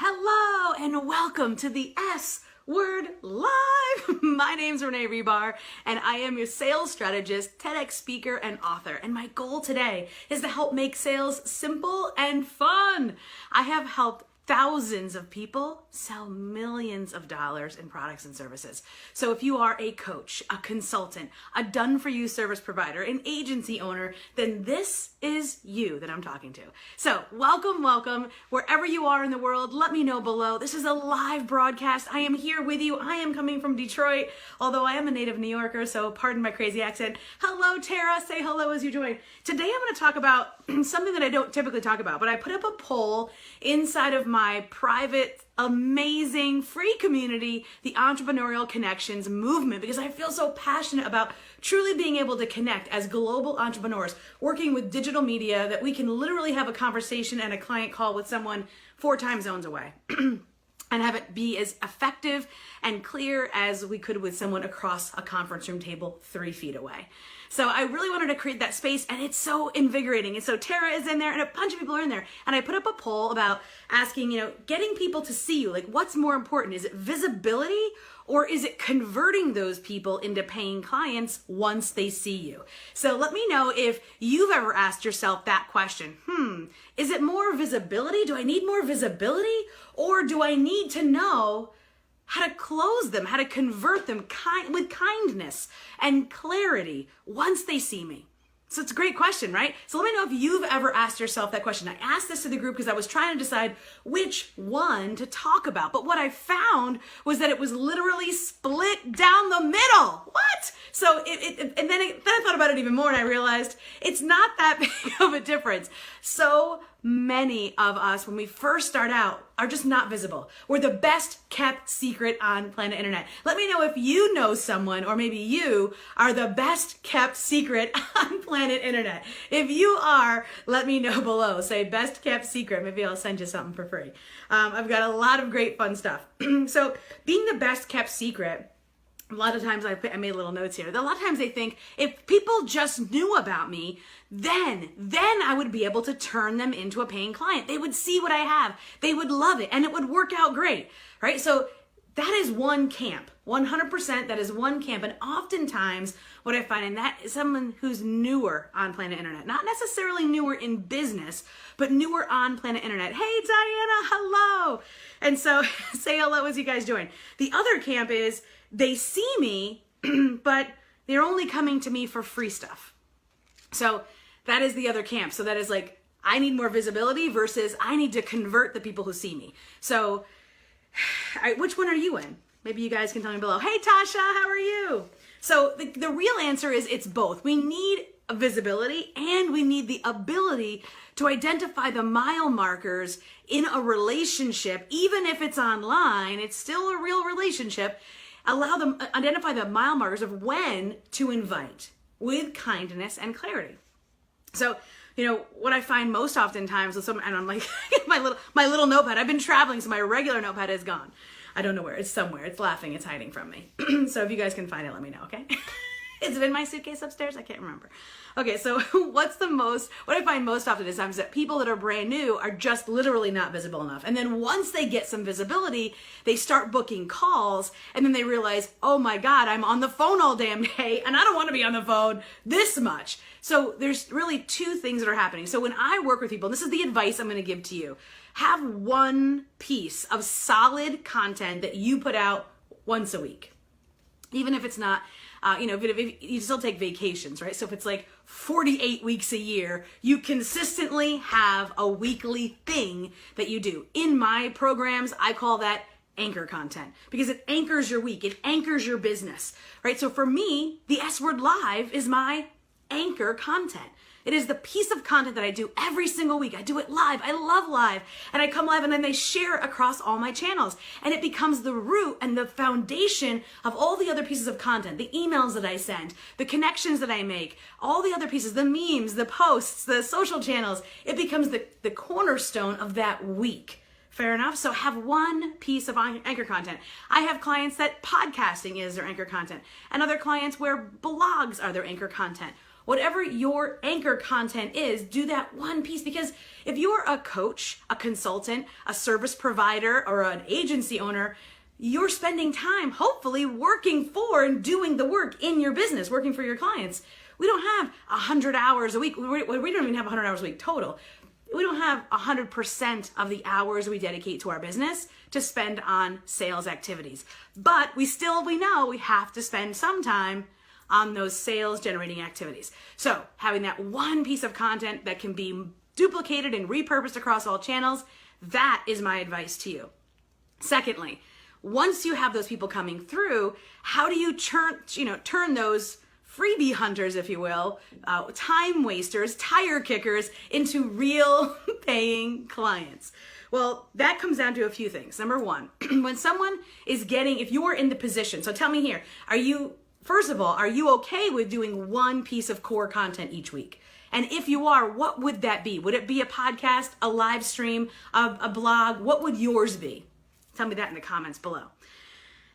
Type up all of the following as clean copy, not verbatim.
Hello and welcome to the S-Word Live. My name's Renee Rebar and I am your sales strategist, TEDx speaker, and author. And my goal today is to help make sales simple and fun. I have helped thousands of people sell millions of dollars in products and services. So if you are a coach, a consultant, a done-for-you service provider, an agency owner, then this is you that I'm talking to. So welcome. Wherever you are in the world, let me know below. This is a live broadcast. I am here with you. I am coming from Detroit, although I am a native New Yorker, so pardon my crazy accent. Hello, Tara. Say hello as you join. Today I'm going to talk about something that I don't typically talk about, but I put up a poll inside of my private, amazing, free community, the Entrepreneurial Connections Movement, because I feel so passionate about truly being able to connect as global entrepreneurs, working with digital media, that we can literally have a conversation and a client call with someone 4 time zones away. And have it be as effective and clear as we could with someone across a conference room table 3 feet away. So I really wanted to create that space, and it's so invigorating. And so Tara is in there and a bunch of people are in there. And I put up a poll about asking, getting people to see you. Like, what's more important? Is it visibility, or is it converting those people into paying clients once they see you? So let me know if you've ever asked yourself that question. Is it more visibility? Do I need more visibility? Or do I need to know how to close them, how to convert them with kindness and clarity once they see me? So it's a great question, right? So let me know if you've ever asked yourself that question. I asked this to the group because I was trying to decide which one to talk about. But what I found was that it was literally split down the middle. What? So then I thought about it even more, and I realized it's not that big of a difference. So many of us, when we first start out, are just not visible. We're the best kept secret on planet Internet. Let me know if you know someone, or maybe you are the best kept secret on planet Internet. If you are, let me know below. Say best kept secret. Maybe I'll send you something for free. I've got a lot of great fun stuff. So being the best kept secret, a lot of times I made little notes here. A lot of times they think if people just knew about me, then I would be able to turn them into a paying client. They would see what I have. They would love it, and it would work out great, right? So that is one camp. 100%, that is one camp. And oftentimes what I find, and that is someone who's newer on planet Internet, not necessarily newer in business, but newer on planet Internet. Hey, Diana, hello. And so say hello as you guys join. The other camp is they see me, but they're only coming to me for free stuff. So that is the other camp. So that is like, I need more visibility versus I need to convert the people who see me. So which one are you in? Maybe you guys can tell me below. Hey, Tasha, how are you? So the real answer is it's both. We need visibility, and we need the ability to identify the mile markers in a relationship. Even if it's online, it's still a real relationship. Allow them, identify the mile markers of when to invite with kindness and clarity. So, what I find most oftentimes with and I'm like, my little notepad, I've been traveling, so my regular notepad is gone. I don't know where, it's somewhere, it's laughing, it's hiding from me. So if you guys can find it, let me know, okay? Is it in my suitcase upstairs? I can't remember. Okay, so what I find most often is that people that are brand new are just literally not visible enough. And then once they get some visibility, they start booking calls, and then they realize, oh my God, I'm on the phone all damn day, and I don't want to be on the phone this much. So there's really 2 things that are happening. So when I work with people, and this is the advice I'm going to give to you, have one piece of solid content that you put out once a week. Even if it's not, if you still take vacations, right? So if it's like 48 weeks a year, you consistently have a weekly thing that you do. In my programs, I call that anchor content, because it anchors your week. It anchors your business, right? So for me, the S-Word Live is my anchor content. It is the piece of content that I do every single week. I do it live. I love live. And I come live, and then they share across all my channels. And it becomes the root and the foundation of all the other pieces of content, the emails that I send, the connections that I make, all the other pieces, the memes, the posts, the social channels. It becomes the cornerstone of that week. Fair enough? So have one piece of anchor content. I have clients that podcasting is their anchor content, and other clients where blogs are their anchor content. whatever your anchor content is, do that one piece, because if you're a coach, a consultant, a service provider, or an agency owner, you're spending time hopefully working for and doing the work in your business, working for your clients. We don't have 100 hours a week. We don't even have 100 hours a week total. We don't have 100% of the hours we dedicate to our business to spend on sales activities. But we know we have to spend some time on those sales generating activities. So having that one piece of content that can be duplicated and repurposed across all channels, that is my advice to you. Secondly, once you have those people coming through, how do you turn those freebie hunters, if you will, time wasters, tire kickers, into real paying clients? Well, that comes down to a few things. Number one, when someone is if you're in the position, so tell me here, first of all, are you okay with doing one piece of core content each week? And if you are, what would that be? Would it be a podcast, a live stream, a blog? What would yours be? Tell me that in the comments below.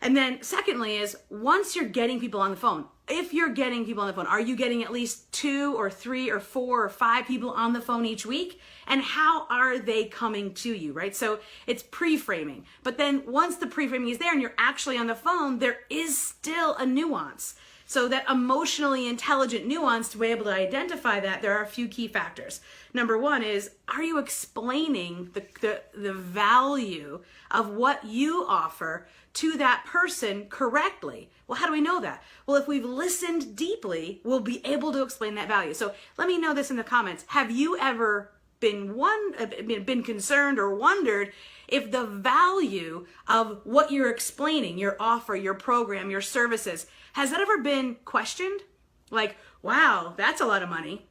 And then secondly is, once you're getting people on the phone, if you're getting people on the phone, are you getting at least 2 or 3 or 4 or 5 people on the phone each week? And how are they coming to you, right? So it's pre-framing. But then once the pre-framing is there and you're actually on the phone, there is still a nuance. So that emotionally intelligent nuance, to be able to identify that, there are a few key factors. Number one is, are you explaining the value of what you offer to that person correctly? Well, how do we know that? Well, if we've listened deeply, we'll be able to explain that value. So let me know this in the comments. Have you ever been concerned or wondered if the value of what you're explaining, your offer, your program, your services, has that ever been questioned? Like, wow, that's a lot of money.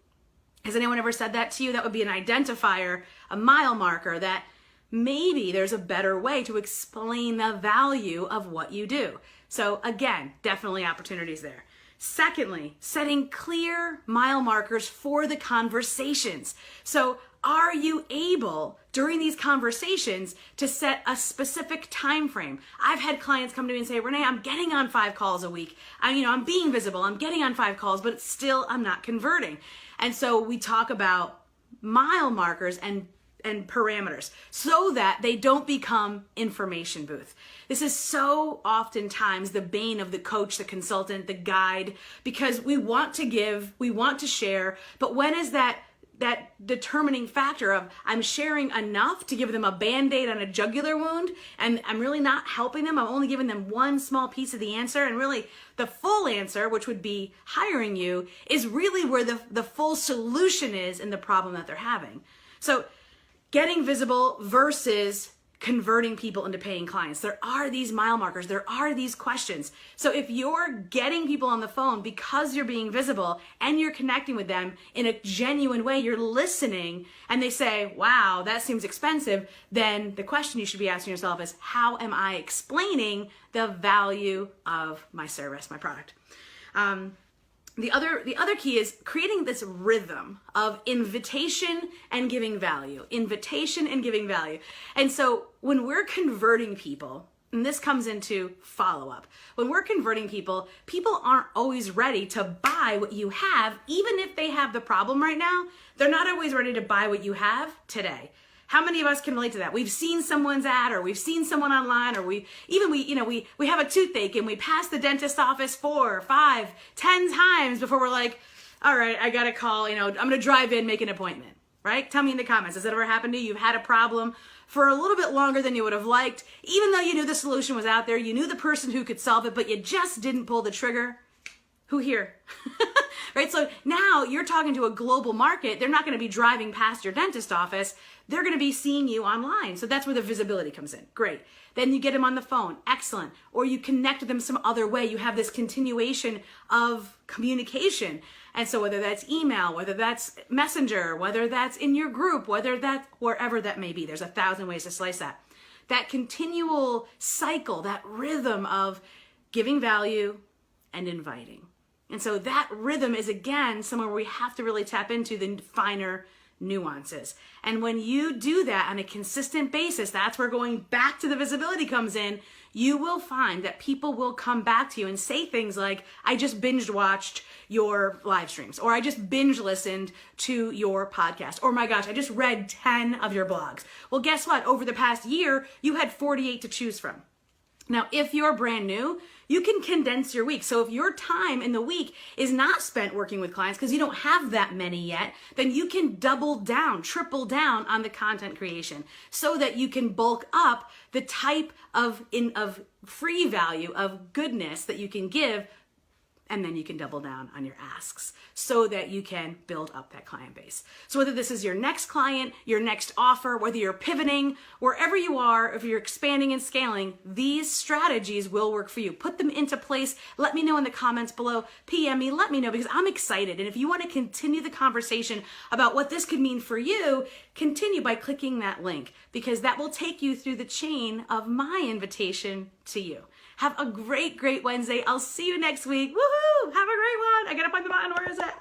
Has anyone ever said that to you? That would be an identifier, a mile marker, that maybe there's a better way to explain the value of what you do. So again, definitely opportunities there. Secondly, setting clear mile markers for the conversations. So are you able, during these conversations, to set a specific time frame? I've had clients come to me and say, Renee, I'm getting on 5 calls a week. I'm being visible. I'm getting on 5 calls, but still I'm not converting. And so we talk about mile markers and parameters so that they don't become information booth. This is so oftentimes the bane of the coach, the consultant, the guide, because we want to give, we want to share, but when is that determining factor of I'm sharing enough to give them a Band-Aid on a jugular wound and I'm really not helping them? I'm only giving them one small piece of the answer, and really the full answer, which would be hiring you, is really where the full solution is in the problem that they're having. So getting visible versus converting people into paying clients. There are these mile markers. There are these questions. So if you're getting people on the phone because you're being visible and you're connecting with them in a genuine way, you're listening, and they say, wow, that seems expensive, then the question you should be asking yourself is, how am I explaining the value of my service, my product? The other key is creating this rhythm of invitation and giving value, invitation and giving value. And so when we're converting people, and this comes into follow-up, when we're converting people, people aren't always ready to buy what you have. Even if they have the problem right now, they're not always ready to buy what you have today. How many of us can relate to that? We've seen someone's ad, or we've seen someone online, or we have a toothache and we pass the dentist office 4, 5, 10 times before we're like, all right, I got to call, I'm going to drive in, make an appointment, right? Tell me in the comments, has that ever happened to you? You've had a problem for a little bit longer than you would have liked, even though you knew the solution was out there, you knew the person who could solve it, but you just didn't pull the trigger. Who here? Right? So now you're talking to a global market. They're not going to be driving past your dentist office. They're going to be seeing you online. So that's where the visibility comes in. Great. Then you get them on the phone. Excellent. Or you connect with them some other way. You have this continuation of communication. And so whether that's email, whether that's messenger, whether that's in your group, whether that's wherever that may be, there's 1,000 ways to slice that. That continual cycle, that rhythm of giving value and inviting. And so that rhythm is, again, somewhere where we have to really tap into the finer nuances. And when you do that on a consistent basis, that's where going back to the visibility comes in. You will find that people will come back to you and say things like, I just binge watched your live streams, or I just binge listened to your podcast, or my gosh, I just read 10 of your blogs. Well, guess what? Over the past year, you had 48 to choose from. Now, if you're brand new, you can condense your week. So if your time in the week is not spent working with clients because you don't have that many yet, then you can double down, triple down on the content creation so that you can bulk up the type of free value, of goodness that you can give, and then you can double down on your asks so that you can build up that client base. So whether this is your next client, your next offer, whether you're pivoting, wherever you are, if you're expanding and scaling, these strategies will work for you. Put them into place. Let me know in the comments below. PM me, let me know, because I'm excited. And if you want to continue the conversation about what this could mean for you, continue by clicking that link, because that will take you through the chain of my invitation to you. Have a great, great Wednesday. I'll see you next week. Woohoo! Have a great one. I gotta find the button. Where is it?